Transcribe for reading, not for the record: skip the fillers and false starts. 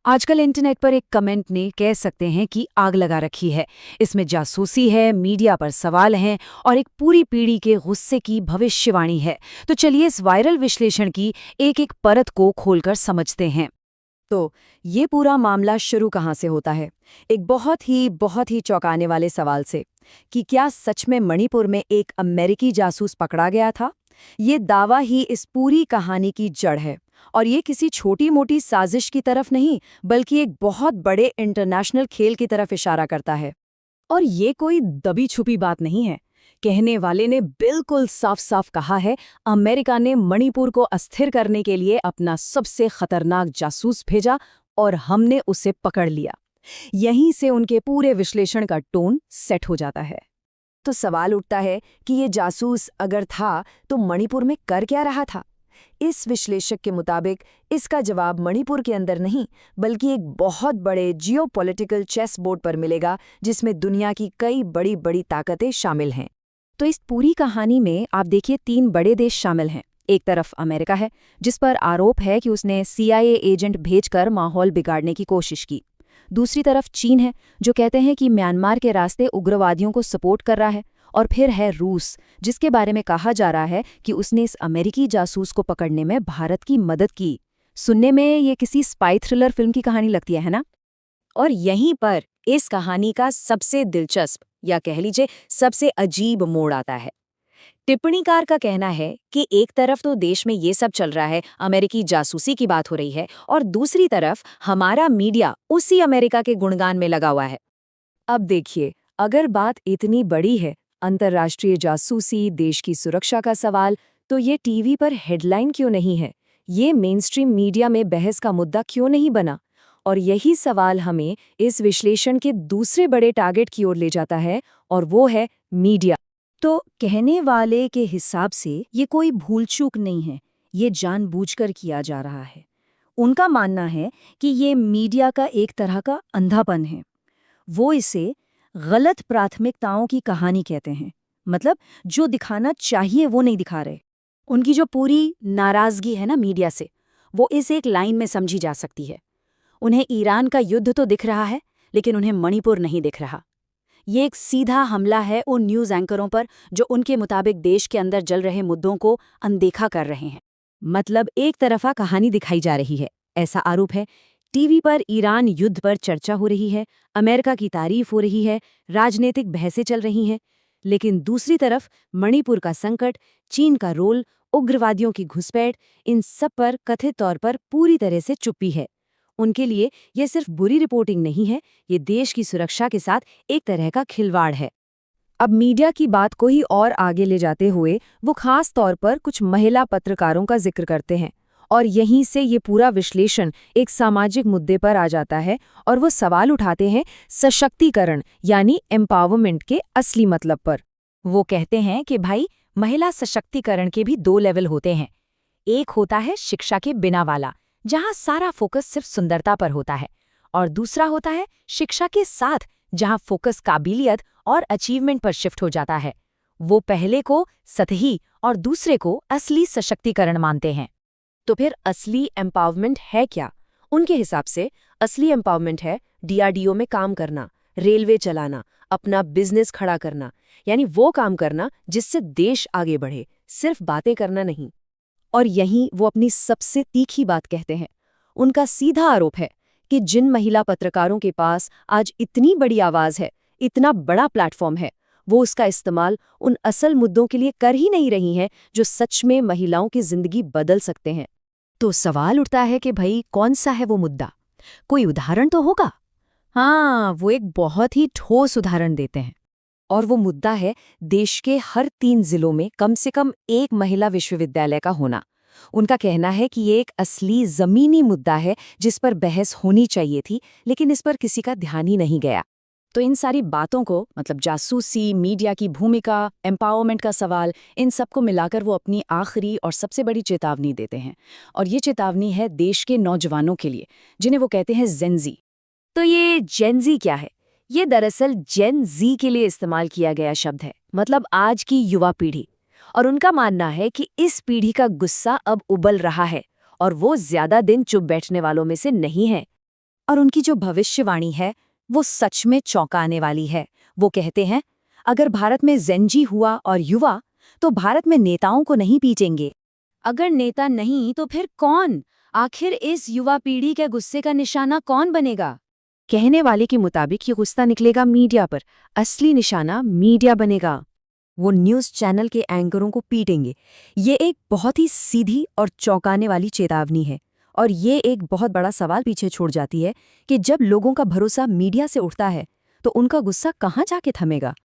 आजकल इंटरनेट पर एक कमेंट ने कह सकते हैं कि आग लगा रखी है। इसमें जासूसी है, मीडिया पर सवाल हैं और एक पूरी पीढ़ी के गुस्से की भविष्यवाणी है। तो चलिए इस वायरल विश्लेषण की एक एक परत को खोलकर समझते हैं। तो ये पूरा मामला शुरू कहाँ से होता है? एक बहुत ही चौंकाने वाले सवाल से कि क्या सच में मणिपुर में एक अमेरिकी जासूस पकड़ा गया था? ये दावा ही इस पूरी कहानी की जड़ है। और ये किसी छोटी-मोटी साजिश की तरफ नहीं, बल्कि एक बहुत बड़े इंटरनेशनल खेल की तरफ इशारा करता है। और ये कोई दबी छुपी बात नहीं है। कहने वाले ने बिल्कुल साफ-साफ कहा है, अमेरिका ने मणिपुर को अस्थिर करने के लिए अपना सबसे खतरनाक जासूस भेजा और हमने उसे पकड़ लिया। यहीं से उनके पूरे विश्लेषण का टोन सेट हो जाता है। तो सवाल उठता है कि ये जासूस अगर था, तो मणिपुर में कर क्या रहा था? इस विश्लेषक के मुताबिक इसका जवाब मणिपुर के अंदर नहीं, बल्कि एक बहुत बड़े जियोपॉलिटिकल चेस बोर्ड पर मिलेगा, जिसमें दुनिया की कई बड़ी-बड़ी ताकतें शामिल हैं। तो इस पूरी कहानी में आप देखिए 3 बड़े देश शामिल हैं। एक तरफ अमेरिका है, जिस पर आरोप है कि उसने CIA एजेंट भेजकर माहौल बिगाड़ने की कोशिश की। दूसरी तरफ चीन है, जो कहते हैं कि म्यांमार के रास्ते उग्रवादियों को सपोर्ट कर रहा है। और फिर है रूस, जिसके बारे में कहा जा रहा है कि उसने इस अमेरिकी जासूस को पकड़ने में भारत की मदद की। सुनने में ये किसी स्पाई थ्रिलर फिल्म की कहानी लगती है ना? और यहीं पर इस कहानी का सबसे दिलचस्प या कह लीजिए सबसे अजीब मोड़ आता है। टिप्पणीकार का कहना है कि एक तरफ तो देश में ये सब चल रहा है, अमेरिकी जासूसी की बात हो रही है, और दूसरी तरफ हमारा मीडिया उसी अमेरिका के गुणगान में लगा हुआ है। अब देखिए, अगर बात इतनी बड़ी है, अंतर्राष्ट्रीय जासूसी, देश की सुरक्षा का सवाल, तो ये टीवी पर हेडलाइन क्यों नहीं है? ये मेनस्ट्रीम मीडिया में बहस का मुद्दा क्यों नहीं बना? और यही सवाल हमें इस विश्लेषण के दूसरे बड़े टारगेट की ओर ले जाता है, और वो है मीडिया। तो कहने वाले के हिसाब से ये कोई भूल चूक नहीं है, ये जानबूझकर किया जा रहा है। उनका मानना है कि ये मीडिया का एक तरह का अंधापन है। वो इसे गलत प्राथमिकताओं की कहानी कहते हैं। मतलब जो दिखाना चाहिए वो नहीं दिखा रहे। उनकी जो पूरी नाराजगी है ना मीडिया से, वो इस एक लाइन में समझी जा सकती है। उन्हें ईरान का युद्ध तो दिख रहा है, लेकिन उन्हें मणिपुर नहीं दिख रहा। ये एक सीधा हमला है उन न्यूज़ एंकरों पर जो उनके मुताबिक देश के अंदर जल रहे मुद्दों को अनदेखा कर रहे हैं। मतलब एक तरफा कहानी दिखाई जा रही है, ऐसा आरोप है। टीवी पर ईरान युद्ध पर चर्चा हो रही है, अमेरिका की तारीफ हो रही है, राजनीतिक बहसें चल रही हैं। लेकिन दूसरी तरफ मणिपुर का संकट, चीन का रोल, उग्रवादियों की घुसपैठ, इन सब पर कथित तौर पर पूरी तरह से चुप्पी है। उनके लिए यह सिर्फ बुरी रिपोर्टिंग नहीं है, ये देश की सुरक्षा के साथ एक तरह का खिलवाड़ है। अब मीडिया की बात को ही और आगे ले जाते हुए वो खास तौर पर कुछ महिला पत्रकारों का जिक्र करते हैं, और यहीं से ये पूरा विश्लेषण एक सामाजिक मुद्दे पर आ जाता है, और वो सवाल उठाते हैं सशक्तिकरण यानी एम्पावरमेंट के असली मतलब पर। वो कहते हैं कि भाई, महिला सशक्तिकरण के भी 2 लेवल होते हैं। एक होता है शिक्षा के बिना वाला, जहाँ सारा फोकस सिर्फ सुंदरता पर होता है, और दूसरा होता है शिक्षा के साथ, जहाँ फोकस काबिलियत और अचीवमेंट पर शिफ्ट हो जाता है। वो पहले को सतही और दूसरे को असली सशक्तिकरण मानते हैं। तो फिर असली एम्पावरमेंट है क्या? उनके हिसाब से असली एम्पावरमेंट है DRDO में काम करना, रेलवे चलाना, अपना बिजनेस खड़ा करना, यानी वो काम करना जिससे देश आगे बढ़े, सिर्फ बातें करना नहीं। और यहीं वो अपनी सबसे तीखी बात कहते हैं। उनका सीधा आरोप है कि जिन महिला पत्रकारों के पास आज इतनी बड़ी आवाज़ है, इतना बड़ा प्लेटफॉर्म है, वो उसका इस्तेमाल उन असल मुद्दों के लिए कर ही नहीं रही हैं जो सच में महिलाओं की जिंदगी बदल सकते हैं। तो सवाल उठता है कि भाई, कौन सा है वो मुद्दा? कोई उदाहरण तो होगा? हाँ, वो एक बहुत ही ठोस उदाहरण देते हैं। और वो मुद्दा है देश के हर 3 जिलों में कम से कम एक महिला विश्वविद्यालय का होना। उनका कहना है कि ये एक असली ज़मीनी मुद्दा है जिस पर बहस होनी चाहिए थी, लेकिन इस पर किसी का ध्यान ही नहीं गया। तो इन सारी बातों को, मतलब जासूसी, मीडिया की भूमिका, एम्पावरमेंट का सवाल, इन सब को मिलाकर वो अपनी आखिरी और सबसे बड़ी चेतावनी देते हैं। और ये चेतावनी है देश के नौजवानों के लिए, जिन्हें वो कहते हैं जेनजी। तो ये जेनजी क्या है? ये दरअसल जेन जी के लिए इस्तेमाल किया गया शब्द है, मतलब आज की युवा पीढ़ी। और उनका मानना है कि इस पीढ़ी का गुस्सा अब उबल रहा है, और वो ज्यादा दिन चुप बैठने वालों में से नहीं है। और उनकी जो भविष्यवाणी है वो सच में चौंकाने वाली है। वो कहते हैं, अगर भारत में जेनजी हुआ और युवा, तो भारत में नेताओं को नहीं पीटेंगे। अगर नेता नहीं तो फिर कौन? आखिर इस युवा पीढ़ी के गुस्से का निशाना कौन बनेगा? कहने वाले के मुताबिक ये गुस्सा निकलेगा मीडिया पर, असली निशाना मीडिया बनेगा। वो न्यूज़ चैनल के एंकरों को पीटेंगे। ये एक बहुत ही सीधी और चौंकाने वाली चेतावनी है। और ये एक बहुत बड़ा सवाल पीछे छोड़ जाती है कि जब लोगों का भरोसा मीडिया से उठता है तो उनका गुस्सा कहाँ जाके थमेगा।